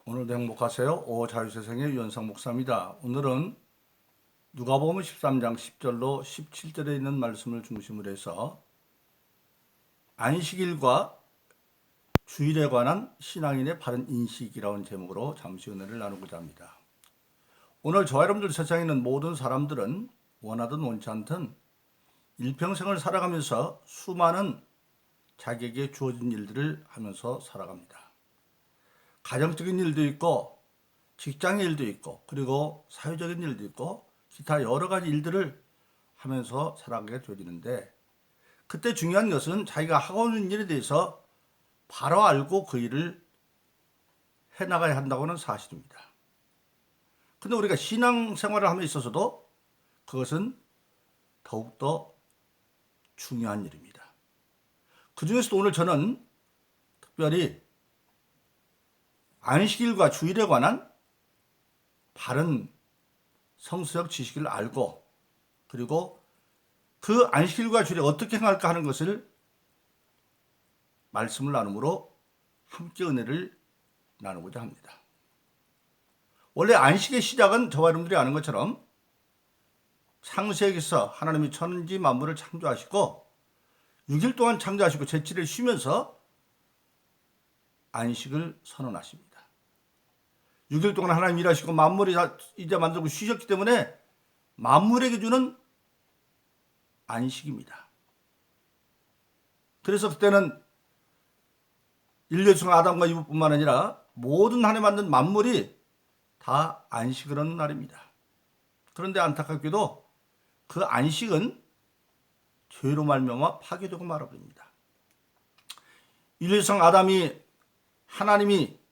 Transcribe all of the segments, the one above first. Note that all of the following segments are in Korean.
오늘도 행복하세요. 오자유세상의 유현상 목사입니다. 오늘은 누가복음 13장 10절로 17절에 있는 말씀을 중심으로 해서 안식일과 주일에 관한 신앙인의 바른 인식이라는 제목으로 잠시 은혜를 나누고자 합니다. 오늘 저와 여러분들 세상에 있는 모든 사람들은 원하든 원치 않든 일평생을 살아가면서 수많은 자기에게 주어진 일들을 하면서 살아갑니다. 가정적인 일도 있고 직장의 일도 있고 그리고 사회적인 일도 있고 기타 여러 가지 일들을 하면서 살아가게 되어지는데, 그때 중요한 것은 자기가 하고 있는 일에 대해서 바로 알고 그 일을 해나가야 한다고는 사실입니다. 근데 우리가 신앙생활을 함에 있어서도 그것은 더욱더 중요한 일입니다. 그 중에서도 오늘 저는 특별히 안식일과 주일에 관한 바른 성서적 지식을 알고, 그리고 그 안식일과 주일에 어떻게 행할까 하는 것을 말씀을 나눔으로 함께 은혜를 나누고자 합니다. 원래 안식의 시작은 저와 여러분들이 아는 것처럼 창세기에서 하나님이 천지 만물을 창조하시고 6일 동안 창조하시고 제7일 쉬면서 안식을 선언하십니다. 6일 동안 하나님 일하시고 만물이 이제 만들고 쉬셨기 때문에 만물에게 주는 안식입니다. 그래서 그때는 인류의 종 아담과 이브뿐만 아니라 모든 하나님 만든 만물이 다 안식을 하는 날입니다. 그런데 안타깝게도 그 안식은 죄로 말미암아 파괴되고 말아버립니다. 인류의 종 아담이 하나님이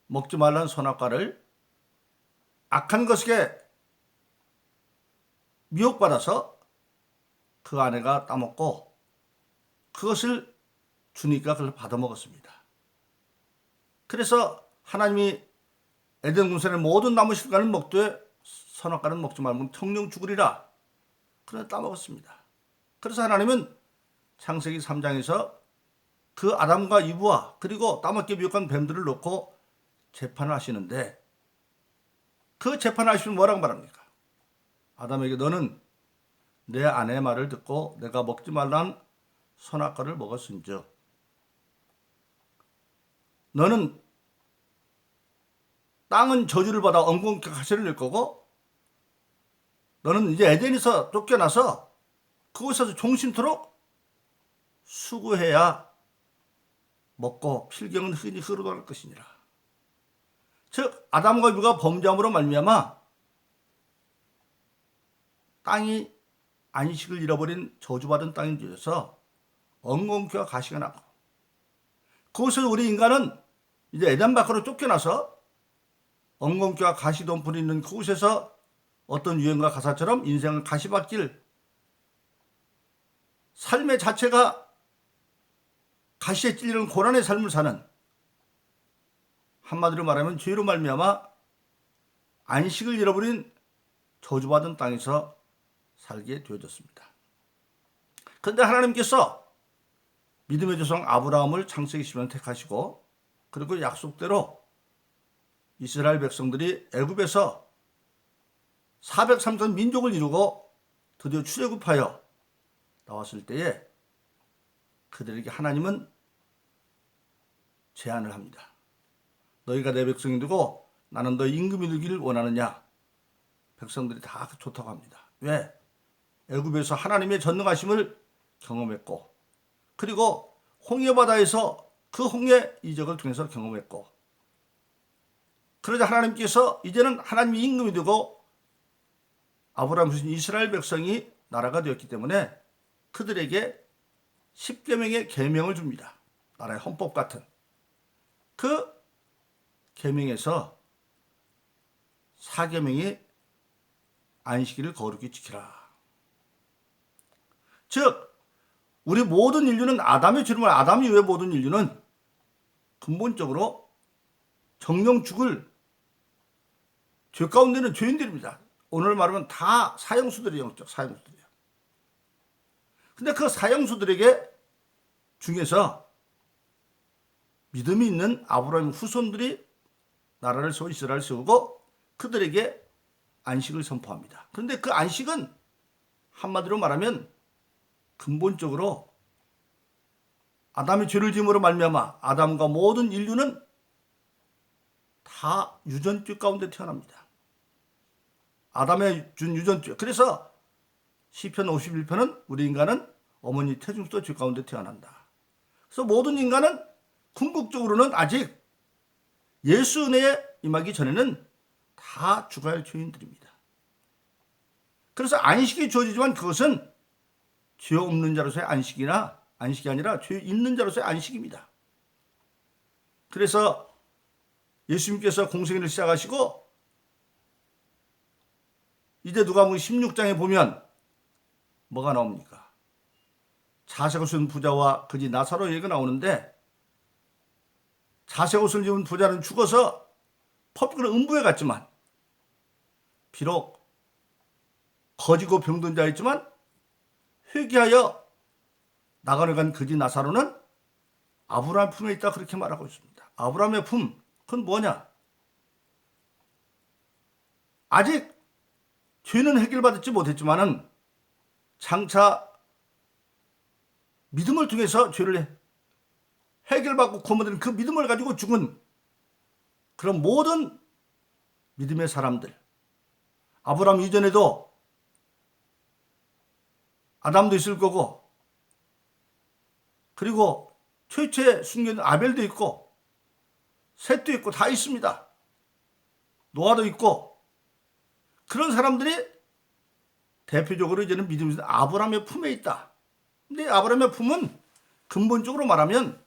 먹지 말라는 선악과를 악한 것에 미혹받아서 그 아내가 따먹고 그것을 주니까 그걸 받아먹었습니다. 그래서 하나님이 에덴 동산의 모든 나무 실과는 먹되 선악과는 먹지 말면 청령 죽으리라. 그래서 따먹었습니다. 그래서 하나님은 창세기 3장에서 그 아담과 이브와 그리고 따먹게 미혹한 뱀들을 놓고 재판을 하시는데, 그 재판을 하시면 뭐라고 말합니까? 아담에게 너는 내 아내의 말을 듣고 내가 먹지 말란 선악과를 먹었은즉 너는 땅은 저주를 받아 엉겅퀴 가시를 낼 거고, 너는 이제 에덴에서 쫓겨나서 그곳에서 종신토록 수고해야 먹고 필경은 흔히 흐르도록 할 것이니라. 즉 아담과 이브가 범죄함으로 말미암아 땅이 안식을 잃어버린 저주받은 땅인 데서 엉겅퀴와 가시가 나고, 그곳에서 우리 인간은 이제 에덴 밖으로 쫓겨나서 엉겅퀴와 가시 덤불이 있는 그곳에서 어떤 유행가 가사처럼 인생은 가시밭길, 삶의 자체가 가시에 찔리는 고난의 삶을 사는, 한마디로 말하면 죄로 말미암아 안식을 잃어버린 저주받은 땅에서 살게 되어졌습니다. 그런데 하나님께서 믿음의 조상 아브라함을 창세기 10년 택하시고, 그리고 약속대로 이스라엘 백성들이 애굽에서 430년 민족을 이루고 드디어 출애굽하여 나왔을 때에 그들에게 하나님은 제안을 합니다. 너희가 내 백성이 되고 나는 너희 임금이 되기를 원하느냐? 백성들이 다 좋다고 합니다. 왜? 애굽에서 하나님의 전능하심을 경험했고, 그리고 홍해바다에서 그 홍해 이적을 통해서 경험했고, 그러자 하나님께서 이제는 하나님이 임금이 되고 아브라함 주신 이스라엘 백성이 나라가 되었기 때문에 그들에게 10계명의 계명을 줍니다. 나라의 헌법 같은 그 계명에서 4계명이 안식일을 거룩히 지키라. 즉 우리 모든 인류는 아담의 죄를, 아담 이후의 모든 인류는 근본적으로 정령 죽을 죄 가운데는 죄인들입니다. 오늘 말하면 다 사형수들이에요. 영적 사형수들이에요. 근데 그 사형수들에게 중에서 믿음이 있는 아브라함 후손들이 나라를 세워 이스라엘을 세우고 그들에게 안식을 선포합니다. 그런데 그 안식은 한마디로 말하면 근본적으로 아담의 죄를 지음으로 말미암아 아담과 모든 인류는 다 유전죄 가운데 태어납니다. 아담의 준 유전죄. 그래서 시편 51편은 우리 인간은 어머니 태중부터 죄 가운데 태어난다. 그래서 모든 인간은 궁극적으로는 아직 예수 은혜에 임하기 전에는 다 죽어야 할 죄인들입니다. 그래서 안식이 주어지지만 그것은 죄 없는 자로서의 안식이 아니라 죄 있는 자로서의 안식입니다. 그래서 예수님께서 공생애를 시작하시고 이제 누가복음 16장에 보면 뭐가 나옵니까? 자색 옷을 입은 부자와 그지 나사로 얘기가 나오는데 자색 옷을 입은 부자는 죽어서 법궤로 음부에 갔지만 비록 거지고 병든 자였지만 회개하여 나가려 간 그지 나사로는 아브라함 품에 있다 그렇게 말하고 있습니다. 아브라함의 품, 그건 뭐냐? 아직 죄는 해결받지 못했지만은 장차 믿음을 통해서 죄를 해결받고 구원받는 그 믿음을 가지고 죽은 그런 모든 믿음의 사람들, 아브라함 이전에도 아담도 있을 거고 그리고 최초의 순교는 아벨도 있고 셋도 있고 다 있습니다. 노아도 있고 그런 사람들이 대표적으로 이제는 믿음이 아브라함의 품에 있다. 근데 아브라함의 품은 근본적으로 말하면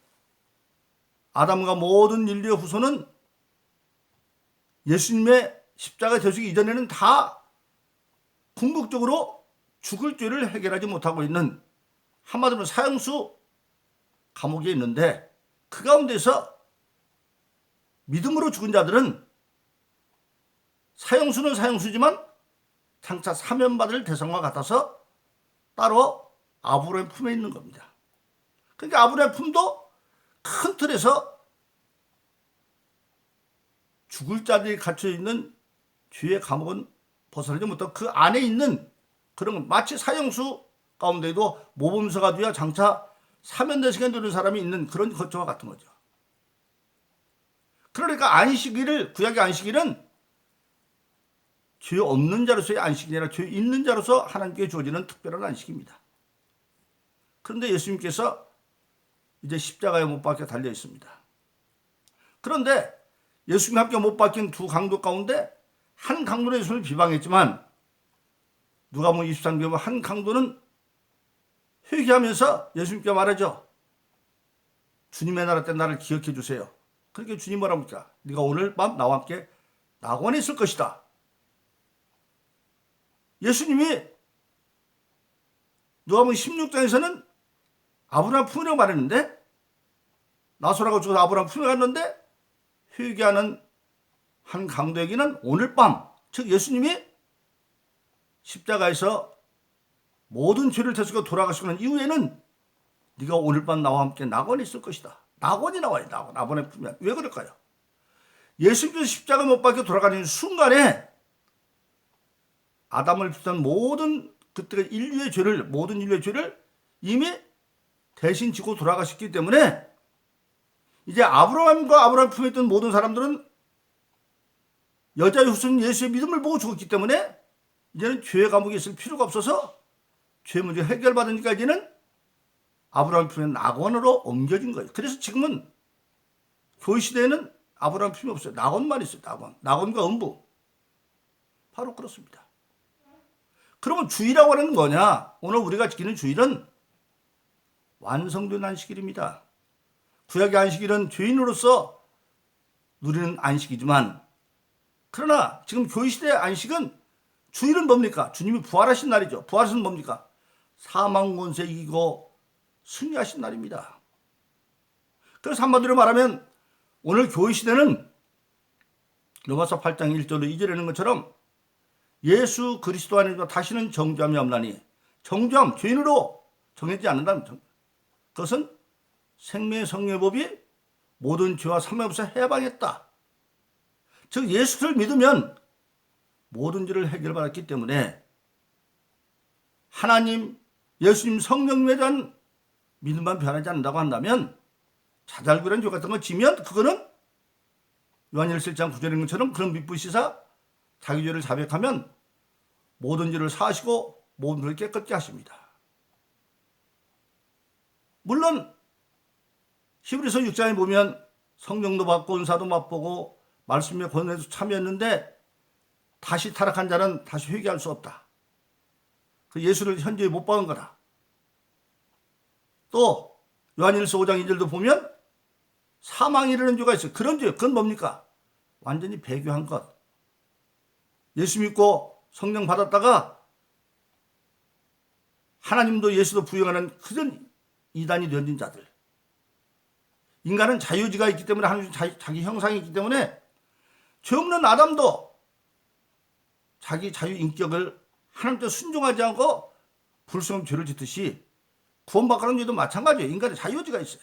아담과 모든 인류의 후손은 예수님의 십자가 되시기 이전에는 다 궁극적으로 죽을 죄를 해결하지 못하고 있는 한마디로 사형수 감옥에 있는데 그 가운데서 믿음으로 죽은 자들은 사형수는 사형수지만 장차 사면받을 대상과 같아서 따로 아브라함의 품에 있는 겁니다. 그러니까 아브라함의 품도 큰 틀에서 죽을 자들이 갇혀있는 죄의 감옥은 벗어나지 못하고 그 안에 있는 그런 마치 사형수 가운데도 모범서가 되어 장차 사면대상에 두는 사람이 있는 그런 것과 같은 거죠. 그러니까 안식일을 구약의 안식일은 죄 없는 자로서의 안식이 아니라 죄 있는 자로서 하나님께 주어지는 특별한 안식입니다. 그런데 예수님께서 이제 십자가에 못 박혀 달려 있습니다. 그런데 예수님과 함께 못 박힌 두 강도 가운데 한 강도는 예수님을 비방했지만 누가복음 23장에 보면 한 강도는 회개하면서 예수님께 말하죠. 주님의 나라 때 나를 기억해 주세요. 그렇게 주님 뭐라고 합니까? 네가 오늘 밤 나와 함께 낙원에 있을 것이다. 예수님이 누가복음 16장에서는 아브라함 품이라고 말했는데 나사로가 죽어서 아브라함 품에 갔는데 회개하는 한 강도에게는 오늘 밤, 즉 예수님이 십자가에서 모든 죄를 대속하고 돌아가시고 난 이후에는 네가 오늘 밤 나와 함께 낙원에 있을 것이다. 낙원이 나와요. 낙원의 품이야. 왜 그럴까요? 예수님께서 십자가 못 박혀 돌아가는 순간에 아담을 비롯한 모든 그때 모든 인류의 죄를 이미 대신 지고 돌아가셨기 때문에 이제 아브라함과 아브라함 품에 있던 모든 사람들은 여자의 후손 예수의 믿음을 보고 죽었기 때문에 이제는 죄의 감옥에 있을 필요가 없어서 죄 문제 해결받으니까 이제는 아브라함 품에 낙원으로 옮겨진 거예요. 그래서 지금은 교회 시대에는 아브라함 품이 없어요. 낙원만 있어요. 낙원과 음부. 바로 그렇습니다. 그러면 주일이라고 하는 건 뭐냐? 오늘 우리가 지키는 주일은 완성된 안식일입니다. 구약의 안식일은 죄인으로서 누리는 안식이지만 그러나 지금 교회 시대의 안식은 주일은 뭡니까? 주님이 부활하신 날이죠. 부활은 뭡니까? 사망 권세 이기고 승리하신 날입니다. 그래서 한마디로 말하면 오늘 교회 시대는 로마서 8장 1절로 2절에 있는 것처럼 예수 그리스도 안에서 다시는 정죄함이 없나니 정죄함, 죄인으로 정해지지 않는다는 그것은 생명의 성령의 법이 모든 죄와 사망에서 해방했다. 즉 예수를 믿으면 모든 일을 해결받았기 때문에 하나님, 예수님, 성령에 대한 믿음만 변하지 않는다고 한다면 자잘구레한 죄 같은 거 지면 그거는 요한일서 1장 9절인 것처럼 그런 미쁘시사 자기 죄를 자백하면 모든 죄를 사하시고 모든 것을 깨끗게 하십니다. 물론 히브리서 6장에 보면 성령도 받고 은사도 맛보고 말씀에 권해도 참여했는데 다시 타락한 자는 다시 회개할 수 없다. 그 예수를 현저히 못 박은 거다. 또 요한일서 5장 2절도 보면 사망에 이르는 죄가 있어요. 그런 죄, 그건 뭡니까? 완전히 배교한 것. 예수 믿고 성령 받았다가 하나님도 예수도 부정하는 그런 이단이 던진 자들. 인간은 자유지가 있기 때문에 하나님 자기 형상이 있기 때문에 죄 없는 아담도 자기 자유 인격을 하나님께 순종하지 않고 불순한 죄를 짓듯이 구원받고는 죄도 마찬가지예요. 인간의 자유지가 있어요.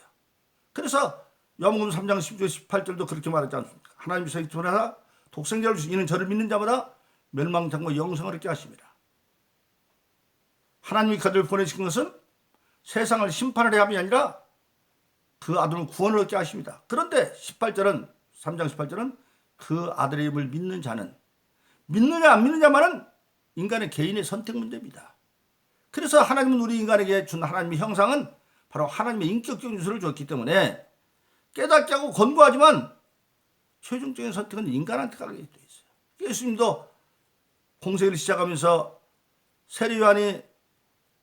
그래서 요한복음 3장 10절 18절도 그렇게 말하지 않습니까? 하나님이 세상에 전하사 독생자를 주시 이는 저를 믿는 자마다 멸망치 않고 영생을 얻게 하십니다. 하나님이 그들을 보내신 것은 세상을 심판을 함이 아니라 그 아들은 구원을 얻게 하십니다. 그런데 18절은 3장 18절은 그 아들의 이름을 믿는 자는 믿느냐 안 믿느냐만은 인간의 개인의 선택 문제입니다. 그래서 하나님은 우리 인간에게 준 하나님의 형상은 바로 하나님의 인격적 요소를 줬기 때문에 깨닫게 하고 권고하지만 최종적인 선택은 인간한테 가게 되어 있어요. 예수님도 공생을 시작하면서 세례 요한이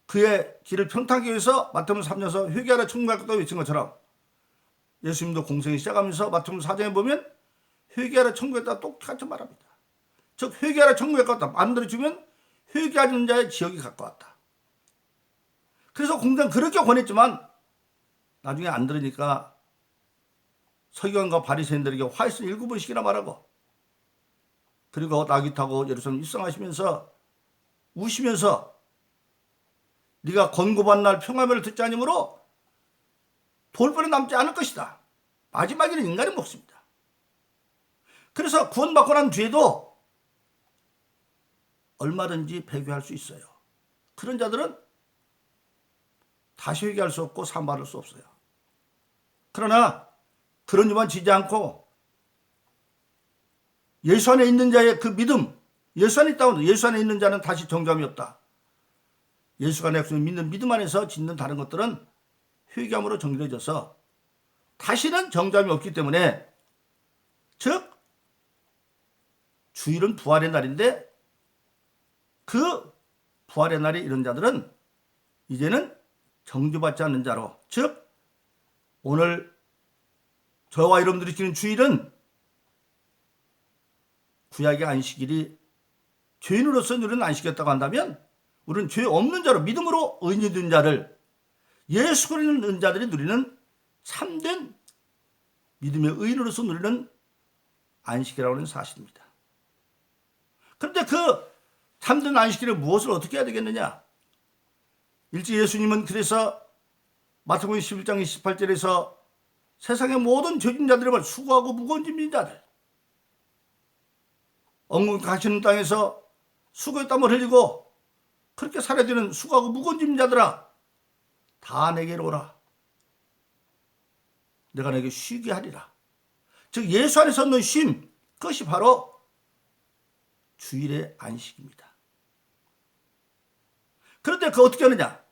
그의 길을 평탄하게 위해서 마태복음 3장에서 회개하라 천국 갈 것도 외친 것처럼 예수님도 공생을 시작하면서 마태복음 4장에 보면 회개하라 천국에 따라 똑같이 말합니다. 즉 회개하라 천국에 가깝다. 만들어주면 회개하는 자의 지역이 가까웠다. 그래서 공생 그렇게 권했지만 나중에 안 들으니까 서기관과 바리새인들에게 화해성 7번씩이나 말하고 그리고 나귀 타고 예루살렘 입성하시면서 우시면서 네가 권고받는 날 평화면을 듣지 않으므로 돌벌에 남지 않을 것이다. 마지막에는 인간의 몫입니다. 그래서 구원받고 난 뒤에도 얼마든지 배교할 수 있어요. 그런 자들은 다시 회개할 수 없고 사함받을 수 없어요. 그러나 그런 일만 지지 않고 예수 안에 있는 자의 그 믿음, 예수 안에 있다고 예수 안에 있는 자는 다시 정죄함이 없다. 예수가 내 믿는 믿음 안에서 짓는 다른 것들은 회개함으로 정결해져서 다시는 정죄함이 없기 때문에 즉 주일은 부활의 날인데 그 부활의 날에 이런 자들은 이제는 정죄받지 않는 자로 즉 오늘 저와 여러분들이 지는 주일은 구약의 안식일이 죄인으로서 누리는 안식이었다고 한다면 우리는 죄 없는 자로 믿음으로 의인이 된 자를 예수 그리스도를 믿는 자들이 누리는 참된 믿음의 의인으로서 누리는 안식이라고 하는 사실입니다. 그런데 그 참된 안식일에 무엇을 어떻게 해야 되겠느냐? 일찍 예수님은 그래서 마태복음 11장 28절에서 세상의 모든 죄진 자들을 수고하고 무거운 짐진 자들 엉궁 가시는 땅에서 수고의 땀을 흘리고 그렇게 살아야 되는 수고하고 무거운 짐진 자들아 다 내게로 오라. 내가 너에게 쉬게 하리라. 즉 예수 안에서 얻는 쉼 그것이 바로 주일의 안식입니다. 그런데 그 어떻게 하느냐?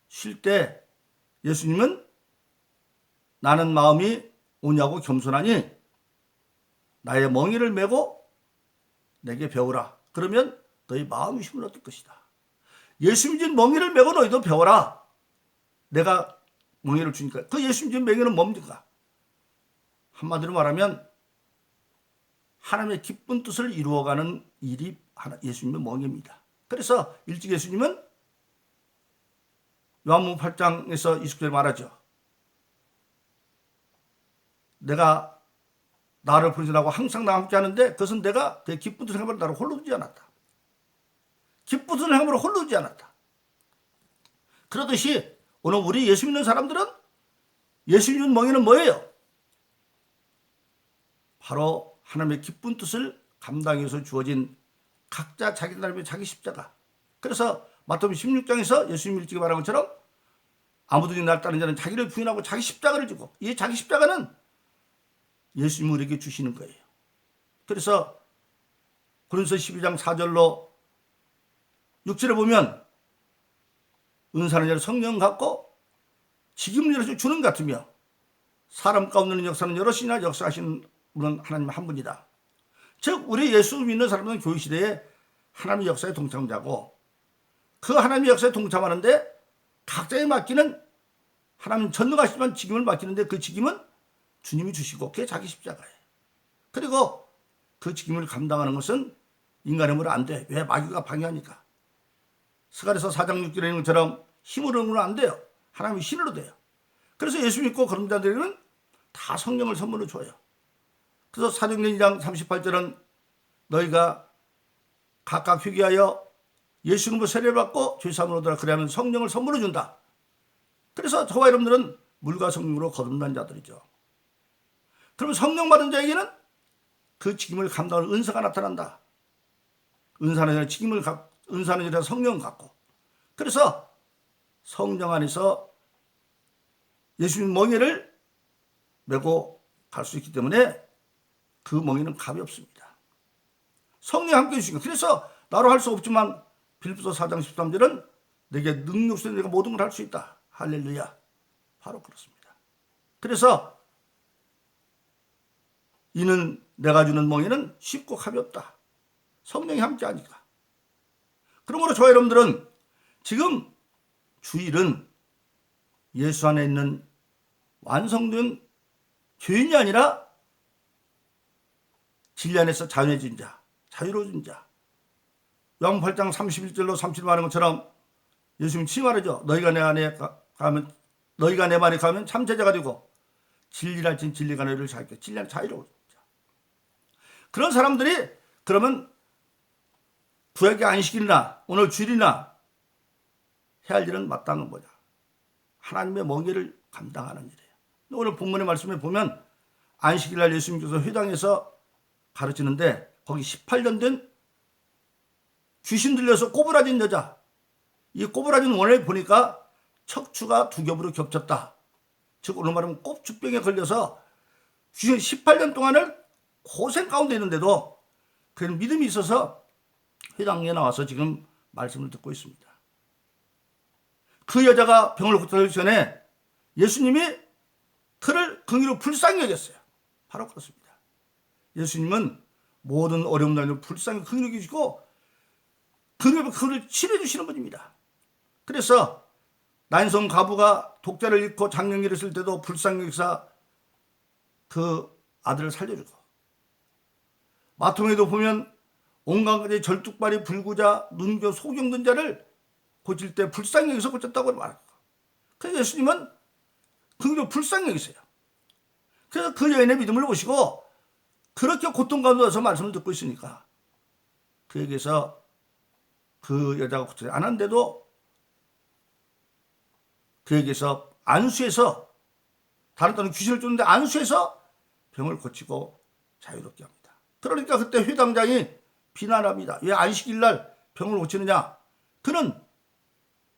쉴 때 예수님은 나는 마음이 온유하고 겸손하니 나의 멍에를 메고 내게 배우라. 그러면 너희 마음이 쉼을 얻을 것이다. 예수님 진 멍에를 메고 너희도 배워라. 내가 멍에를 주니까. 그 예수님 진 멍에는 뭡니까? 한마디로 말하면 하나님의 기쁜 뜻을 이루어가는 일이 예수님의 멍에입니다. 그래서 일찍 예수님은 요한복음 8장에서 20절에 말하죠. 내가 나를 부르지 않고 항상 나와 함께 하는데 그것은 내가 그의 기쁜 뜻을 행함으로 나를 홀로 두지 않았다. 기쁜 뜻을 행함으로 홀로 두지 않았다. 그러듯이 오늘 우리 예수 믿는 사람들은 예수 믿는 멍에는 뭐예요? 바로 하나님의 기쁜 뜻을 감당하기 위해서 주어진 각자 자기 나름의 자기 십자가. 그래서 마태복음 16장에서 예수님이 일찍이 말한 것처럼 아무든지 날 따르는 자는 자기를 부인하고 자기 십자가를 지고, 이 자기 십자가는 예수님이 우리에게 주시는 거예요. 그래서 고린도서 12장 4절로 6절에 보면 은사는 자를 성령 갖고 직임을 열어서 주는 것 같으며 사람 가운데는 역사는 여럿이나 역사하시는 분은 하나님 한 분이다. 즉 우리 예수 믿는 사람들은 교회 시대에 하나님의 역사에 동참자고, 그 하나님의 역사에 동참하는데 각자에 맡기는, 하나님 전능하시지만 직임을 맡기는데 그 직임은 주님이 주시고 그게 자기 십자가예요. 그리고 그 직임을 감당하는 것은 인간의 힘으로 안 돼. 왜? 마귀가 방해하니까. 스가랴서 4장 6절에 있는 것처럼 힘으로는 안 돼요. 하나님의 신으로 돼요. 그래서 예수 믿고 그런 자들에게는 다 성령을 선물로 줘요. 그래서 사도행전 2장 38절은 너희가 각각 회개하여 예수 이름으로 세례를 받고 죄사함을 얻으라. 그래야만 성령을 선물로 준다. 그래서 저와 여러분들은 물과 성령으로 거듭난 자들이죠. 그럼 성령 받은 자에게는 그 직임을 감당할 은사가 나타난다. 은사는 아니라 직임을 은사는 아니라 성령을 갖고, 그래서 성령 안에서 예수님 멍에를 메고 갈 수 있기 때문에 그 멍에는 가볍습니다. 성령이 함께 해주시니까. 그래서 나로 할 수 없지만 빌립보서 4장 13절은 내게 능력 있어 내가 모든 걸 할 수 있다. 할렐루야. 바로 그렇습니다. 그래서 이는 내가 주는 멍에는 쉽고 가볍다. 성령이 함께 하니까. 그러므로 저와 여러분들은 지금 주일은 예수 안에 있는 완성된 죄인이 아니라 진리 안에서 자유해진 자, 자유로워진 자. 요한 8장 31절로 37절 말하는 것처럼 예수님이 말하죠. 너희가 내 안에 가면, 너희가 내 안에 가면 참 제자가 되고 진리를 알진 진리가 너희를 자유케. 진리 안에 자유로워진 자. 그런 사람들이 그러면 구약의 안식일이나 오늘 주일이나 해야 할 일은 마땅한 거냐? 하나님의 멍에를 감당하는 일이에요. 오늘 본문의 말씀에 보면 안식일날 예수님께서 회당에서 가르치는데 거기 18년 된 귀신 들려서 꼬부라진 여자, 이 꼬부라진 원을 보니까 척추가 두 겹으로 겹쳤다. 즉 오늘 말하면 꼽주병에 걸려서 귀신 18년 동안을 고생 가운데 있는데도 그런 믿음이 있어서 회당에 나와서 지금 말씀을 듣고 있습니다. 그 여자가 병을 고치기 전에 예수님이 그를 긍휼로 불쌍히 여겼어요. 바로 그렇습니다. 예수님은 모든 어려운 날을 불쌍히 긍휼히 여기시고 그를 치료해 주시는 분입니다. 그래서 난성 가부가 독자를 잃고 장년기를 쓸 때도 불쌍히 여기사 그 아들을 살려주고, 마통에도 보면 온갖 가지 절뚝발이 불구자 눈교 소경든 자를 고칠 때 불쌍히 여기서 고쳤다고 말하고, 그래서 예수님은 긍휼로 불쌍히 여기세요. 그래서 그 여인의 믿음을 보시고 그렇게 고통 가운데서 말씀을 듣고 있으니까 그에게서 그 여자가 고치지 않았는데도 그에게서 안수해서, 다른 때는 귀신을 쫓는데 안수해서 병을 고치고 자유롭게 합니다. 그러니까 그때 회당장이 비난합니다. 왜 안식일날 병을 고치느냐? 그는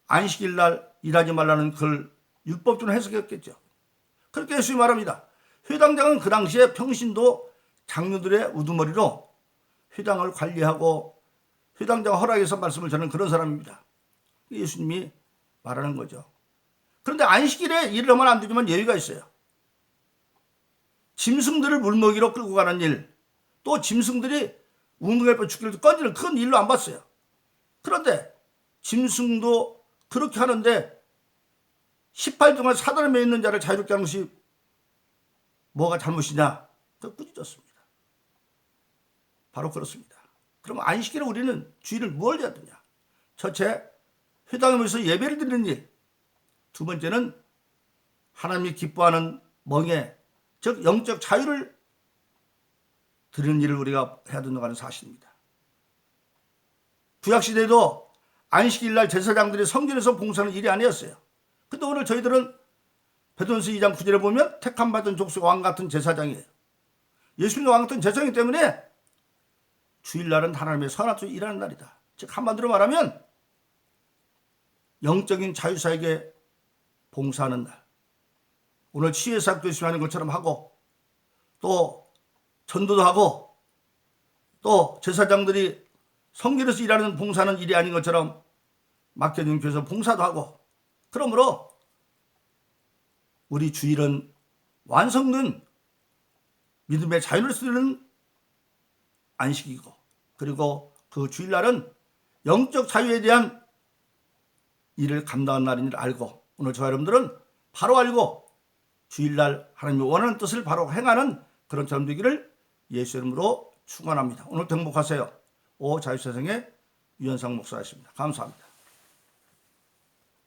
안식일날 일하지 말라는 그걸 율법적으로 해석했겠죠. 그렇게 예수님이 말합니다. 회당장은 그 당시에 평신도 장로들의 우두머리로 회당을 관리하고 회당장 허락해서 말씀을 전하는 그런 사람입니다. 예수님이 말하는 거죠. 그런데 안식일에 일을 하면 안 되지만 예의가 있어요. 짐승들을 물먹이로 끌고 가는 일, 또 짐승들이 운동회 죽기를 꺼지는 그건 일로 안 봤어요. 그런데 짐승도 그렇게 하는데 18일 동안 사단에 있는 자를 자유롭게 하는 것이 뭐가 잘못이냐? 그 꾸짖었습니다. 바로 그렇습니다. 그럼 안식일에 우리는 주일을 뭘 해야 되냐? 첫째, 회당에 모여서 예배를 드리는 일. 두 번째는 하나님이 기뻐하는 멍에, 즉 영적 자유를 드리는 일을 우리가 해야 된다는 사실입니다. 구약시대에도 안식일날 제사장들이 성전에서 봉사하는 일이 아니었어요. 근데 오늘 저희들은 베드로전서 2장 9절에 보면 택함 받은 족속 왕 같은 제사장이에요. 예수님과 왕 같은 제사장이기 때문에 주일날은 하나님의 선한 뜻을 일하는 날이다. 즉 한마디로 말하면 영적인 자유사에게 봉사하는 날. 오늘 치유사역도 열심히 하는 것처럼 하고 또 전도도 하고 또 제사장들이 성결에서 일하는 봉사는 일이 아닌 것처럼 맡겨진 교회에서 봉사도 하고, 그러므로 우리 주일은 완성된 믿음의 자유를 쓰는 안식이고, 그리고 그 주일날은 영적 자유에 대한 일을 감당한 날인 줄 알고, 오늘 저와 여러분들은 바로 알고 주일날 하나님의 원하는 뜻을 바로 행하는 그런 사람 되기를 예수 이름으로 축원합니다. 오늘도 행복하세요. 자유세상의 유현상 목사였습니다. 감사합니다.